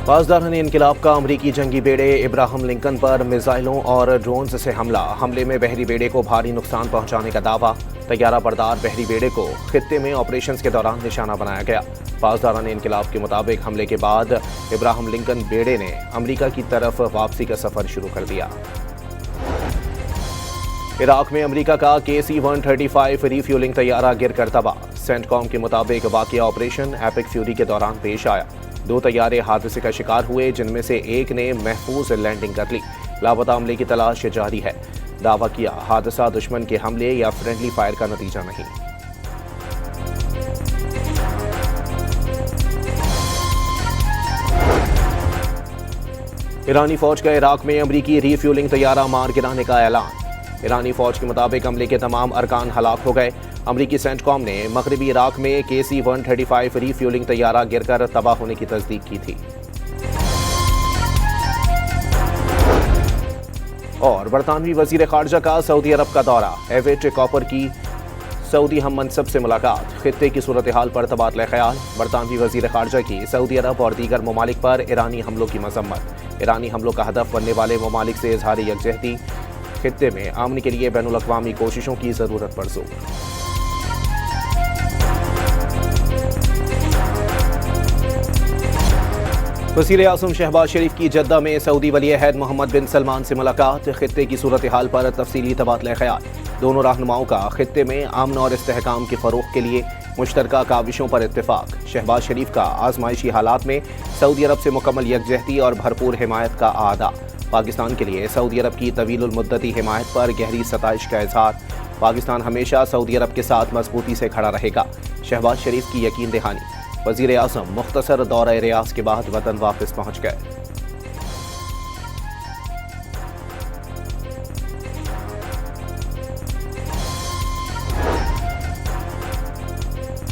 पासदारान इनकिलाब का अमरीकी जंगी बेड़े इब्राहिम लिंकन पर मिसाइलों और ड्रोन्स से हमले में बहरी बेड़े को भारी नुकसान पहुंचाने का दावा। तैयारा बरदार बहरी बेड़े को खित्ते में ऑपरेशंस के दौरान निशाना बनाया गया। पासदारान इनकिलाब के मुताबिक हमले के बाद इब्राहिम लिंकन बेड़े ने अमरीका की तरफ वापसी का सफर शुरू कर दिया। इराक में अमरीका का KC-135 रिफ्यूलिंग तैयारा गिरकर तबाह। सेंटकॉम के मुताबिक वाकया ऑपरेशन एपिक फ्यूरी के दौरान पेश आया। 2 तैयारे हादसे का शिकार हुए, जिनमें से एक ने महफूज लैंडिंग कर ली। लापता अमले की तलाश जारी है। दावा किया हादसा दुश्मन के हमले या फ्रेंडली फायर का नतीजा नहीं। ईरानी फौज का इराक में अमरीकी रिफ्यूलिंग तैयारा मार गिराने का ऐलान। ईरानी फौज के मुताबिक हमले के तमाम अरकान हलाक हो गए। अमरीकी सेंटकॉम ने मगरबी इराक में KC-135 रिफ्यूलिंग तैयारा गिरकर तबाह होने की तस्दीक की थी। और बरतानवी वजीर खारजा का सऊदी अरब का दौरा। एवेट कॉपर की सऊदी हम मनसब से मुलाकात। खित्ते की सूरत हाल पर तबादला ख्याल। बरतानवी वजीर खारजा की सऊदी अरब और दीगर ममालिक पर ईरानी हमलों की मजम्मत। ईरानी हमलों का हदफ बनने वाले ममालिक से इजहार यकजहती। खित्ते में अमन के लिए बैनुल अक़वामी कोशिशों की जरूरत पर जोर। वज़ीर आज़म शहबाज शरीफ की जद्दा में सऊदी वली अहद मोहम्मद बिन सलमान से मुलाकात। खित्ते की सूरत हाल पर तफसीली तबादला ख्याल। दोनों रहनुमाओं का खित्ते में अमन और इस्तेहकाम के फ़रोग़ के लिए मुश्तरका काविशों पर इत्तेफाक। शहबाज शरीफ का आजमाइशी हालात में सऊदी अरब से मुकम्मल यकजहती और भरपूर हिमायत का आदा। पाकिस्तान के लिए सऊदी अरब की तवीलुल मुद्दती हिमायत पर गहरी सताइश का इजहार। पाकिस्तान हमेशा सऊदी अरब के साथ मजबूती से खड़ा रहेगा। शहबाज शरीफ की यकीन दहानी। वज़ीर आज़म मुख्तसर दौरा रियाज के बाद वतन वापस पहुंच गए।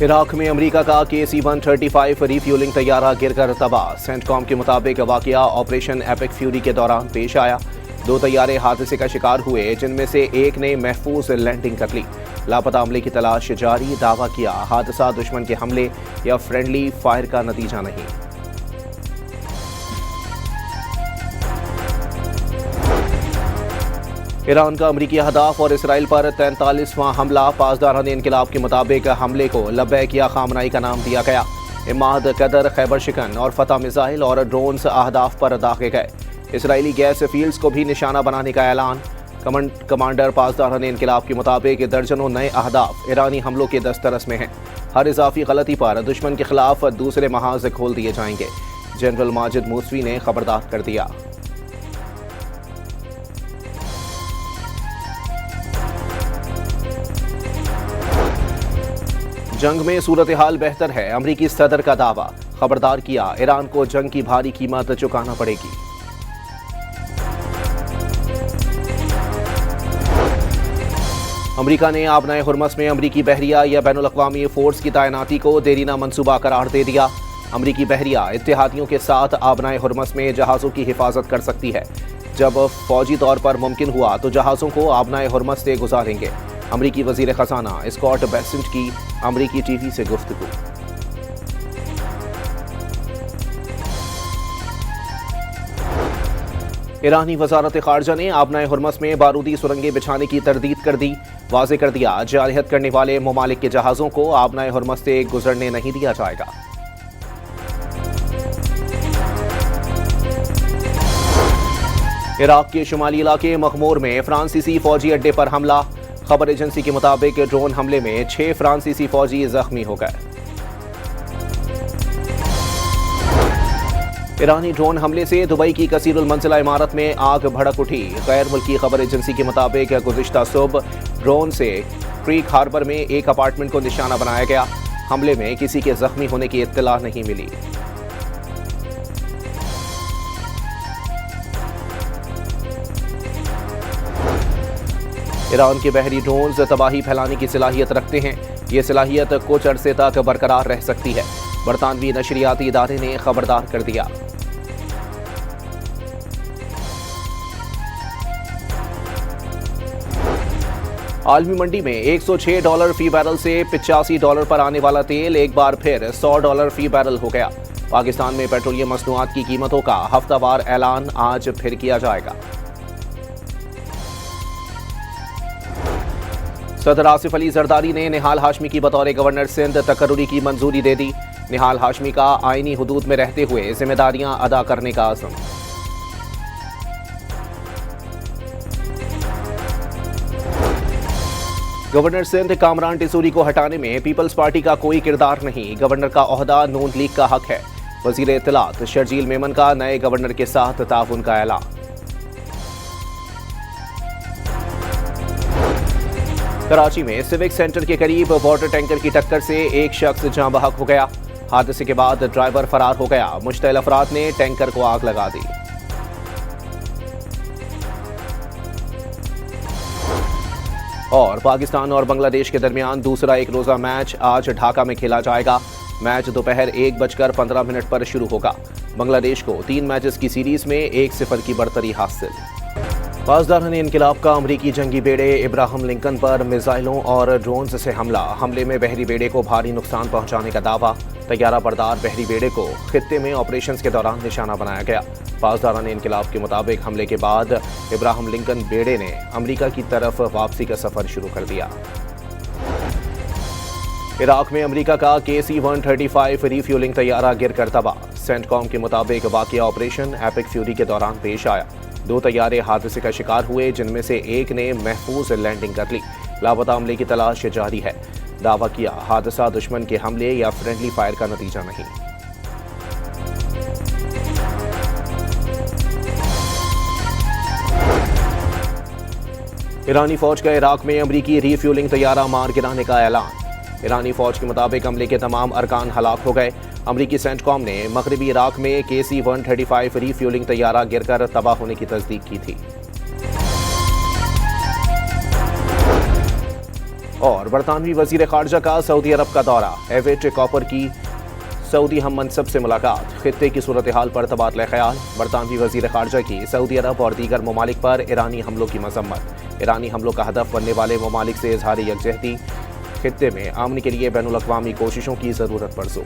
इराक में अमरीका का KC-135 रिफ्यूलिंग तैयारा गिरकर तबाह। सेंटकॉम के मुताबिक वाकया ऑपरेशन एपिक फ्यूरी के दौरान पेश आया। 2 तैयारे हादसे का शिकार हुए, जिनमें से एक ने महफूज लैंडिंग कर ली। लापता अमले की तलाश जारी। दावा किया हादसा दुश्मन के हमले या फ्रेंडली फायर का नतीजा नहीं। ईरान का अमरीकी अहदाफ और इसराइल पर 43वां हमला। पासदारान इनकिलाब के मुताबिक हमले को लब्बैक या खामनाई का नाम दिया गया। इमाद, कदर, खैबर शिकन और फतह मिसाइल और ड्रोन्स अहदाफ पर दागे गए। इसराइली गैस फील्ड्स को भी निशाना बनाने का ऐलान। कमांडर पासदारान इनकिलाब के मुताबिक दर्जनों नए अहदाफ ईरानी हमलों के दस्तरस में हैं। हर इजाफी गलती पर दुश्मन के खिलाफ दूसरे महाज खोल दिए जाएंगे। जनरल माजिद मूसवी ने खबरदार कर दिया। जंग में सूरत हाल बेहतर है, अमरीकी सदर का दावा। खबरदार किया ईरान को जंग की भारी कीमत चुकाना पड़ेगी। अमरीका ने आबनाए हुर्मस में अमरीकी बहरिया या बैनुल अक़वामी फोर्स की तैनाती को देरीना मंसूबा करार दे दिया। अमरीकी बहरिया इत्तेहादियों के साथ आबनाए हुर्मस में जहाज़ों की हिफाजत कर सकती है। जब फौजी तौर पर मुमकिन हुआ तो जहाज़ों को आबनाए हुर्मस से गुजारेंगे। अमरीकी वज़ीर ख़ज़ाना स्कॉट बेसेंट की अमरीकी TV से गुफ्तगू। ईरानी वज़ारत ख़ारजा ने आबनाए हुर्मस में बारूदी सुरंगें बिछाने की तरदीद कर दी। वाज़े कर दिया जारहत करने वाले ममालिक के जहाज़ों को आबनाए हुर्मस से गुजरने नहीं दिया जाएगा। इराक के शुमाली इलाके मखमूर में फ्रांसीसी फौजी अड्डे पर हमला। खबर एजेंसी के मुताबिक ड्रोन हमले में 6 फ्रांसीसी फौजी जख्मी हो गए। ईरानी ड्रोन हमले से दुबई की कसीरुल मंजिला इमारत में आग भड़क उठी। गैर मुल्की खबर एजेंसी के मुताबिक गुज़िश्ता सुबह ड्रोन से क्रीक हार्बर में एक अपार्टमेंट को निशाना बनाया गया। हमले में किसी के जख्मी होने की इत्तला नहीं मिली। ईरान के बहरी ड्रोन्स तबाही फैलाने की सलाहियत रखते हैं। ये सलाहियत कुछ अरसे तक बरकरार रह सकती है। बरतानवी नशरियाती इदारे ने खबरदार कर दिया। आलमी मंडी में $106 फी बैरल से $85 पर आने वाला तेल एक बार फिर $100 फी बैरल हो गया। पाकिस्तान में पेट्रोलियम मसनूआत की कीमतों का हफ्तावार ऐलान आज फिर किया जाएगा। सदर आसिफ अली जरदारी ने निहाल हाशमी की बतौर गवर्नर सिंध तकर्रुरी की मंजूरी दे दी। निहाल हाशमी का आईनी हुदूद में रहते हुए जिम्मेदारियां अदा करने का आज़म। गवर्नर सिंध कामरान टिसूरी को हटाने में पीपल्स पार्टी का कोई किरदार नहीं, गवर्नर का ओहदा नून लीग का हक है। वजीर इत्तलात शर्जील मेमन का नए गवर्नर के साथ ताउन का ऐलान। कराची में सिविक सेंटर के करीब वाटर टैंकर की टक्कर से एक शख्स जाँ बहक हो गया। हादसे के बाद ड्राइवर फरार हो गया। मुश्तइल अफराद ने टैंकर को आग लगा दी। और पाकिस्तान और बांग्लादेश के दरमियान दूसरा एक रोजा मैच आज ढाका में खेला जाएगा। मैच दोपहर 1:15 पर शुरू होगा। बांग्लादेश को 3 मैचेस की सीरीज में 1-0 की बढ़तरी हासिल। पासदारान इनकिलाब का अमरीकी जंगी बेड़े इब्राहिम लिंकन पर मिसाइलों और ड्रोन्स से हमले में बहरी बेड़े को भारी नुकसान पहुंचाने का दावा। तैयारा बरदार बहरी बेड़े को खित्ते में ऑपरेशंस के दौरान निशाना बनाया गया। पासदारान इनकिलाब के मुताबिक हमले के बाद इब्राहिम लिंकन बेड़े ने अमरीका की तरफ वापसी का सफर शुरू कर दिया। इराक में अमरीका का KC-135 रीफ्यूलिंग तैयारा गिरकर तबाह। सेंटकॉम के मुताबिक वाक़या ऑपरेशन एपिक फ्यूरी के दौरान पेश आया। 2 तैयारे हादसे का शिकार हुए, जिनमें से एक ने महफूज लैंडिंग कर ली। लापता अमले की तलाश जारी है। दावा किया हादसा दुश्मन के हमले या फ्रेंडली फायर का नतीजा नहीं। ईरानी फौज का इराक में अमरीकी रीफ्यूलिंग तैयारा मार गिराने का ऐलान। ईरानी फौज के मुताबिक हमले के तमाम अरकान हलाक हो गए। अमरीकी सेंटकॉम ने मगरबी इराक में KC-135 रीफ्यूलिंग तैयारा गिरकर तबाह होने की तस्दीक की थी। और बरतानवी वजीर खारजा का सऊदी अरब का दौरा। एवेट कॉपर की सऊदी हम मनसब से मुलाकात। खित्ते की सूरत हाल पर तबादला ख्याल। बरतानवी वजीर खारजा की सऊदी अरब और दीगर ममालिक पर ईरानी हमलों की मजम्मत। ईरानी हमलों का हदफ बनने वाले ममालिक से इजहार यकजहती। खित्ते में अमन के लिए बैनुल अक़वामी कोशिशों की जरूरत पर जोर।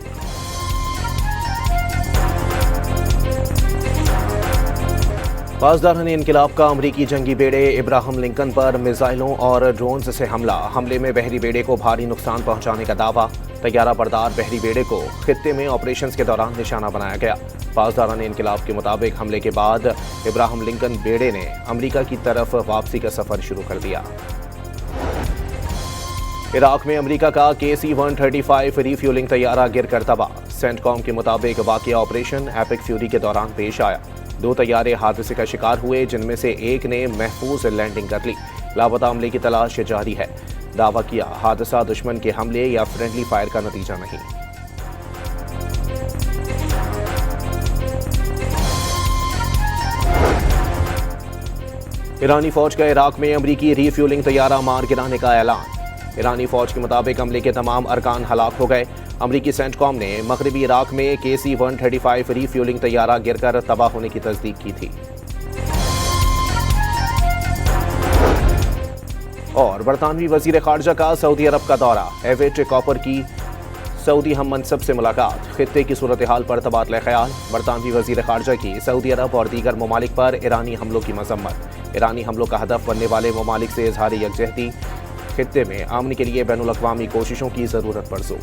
पासदारान इनकिलाब का अमरीकी जंगी बेड़े इब्राहिम लिंकन पर मिसाइलों और ड्रोन्स से हमले में बहरी बेड़े को भारी नुकसान पहुंचाने का दावा। तैयारा बरदार बहरी बेड़े को खित्ते में ऑपरेशंस के दौरान निशाना बनाया गया। पासदारान इनकिलाब के मुताबिक हमले के बाद इब्राहिम लिंकन बेड़े ने अमरीका की तरफ वापसी का सफर शुरू कर दिया। इराक में अमरीका का KC-135 रीफ्यूलिंग तैयारा गिरकर तबाह। सेंटकॉम के मुताबिक वाक़या ऑपरेशन एपिक फ्यूरी के दौरान पेश आया। 2 तैयारे हादसे का शिकार हुए, जिनमें से एक ने महफूज लैंडिंग कर ली। लापता अमले की तलाश जारी है। दावा किया हादसा दुश्मन के हमले या फ्रेंडली फायर का नतीजा नहीं। ईरानी फौज का इराक में अमरीकी रीफ्यूलिंग तैयारा मार गिराने का ऐलान। ईरानी फौज के मुताबिक हमले के तमाम अरकान हलाक हो गए। अमरीकी सेंटकॉम ने मगरबी इराक में KC-135 रीफ्यूलिंग तैयारा गिरकर तबाह होने की तस्दीक की थी। और बरतानवी वजीर खारजा का सऊदी अरब का दौरा। एवेट कॉपर की सऊदी हम मनसब से मुलाकात। खित्ते की सूरत हाल पर तबादला ख्याल। बरतानवी वजीर खारजा की सऊदी अरब और दीगर ममालिक पर ईरानी हमलों की मजम्मत। ईरानी हमलों का हदफ बनने वाले ममालिक से इजहार यकजहती। खित्ते में अमन के लिए बैनुल अक़वामी कोशिशों की जरूरत पर जोर।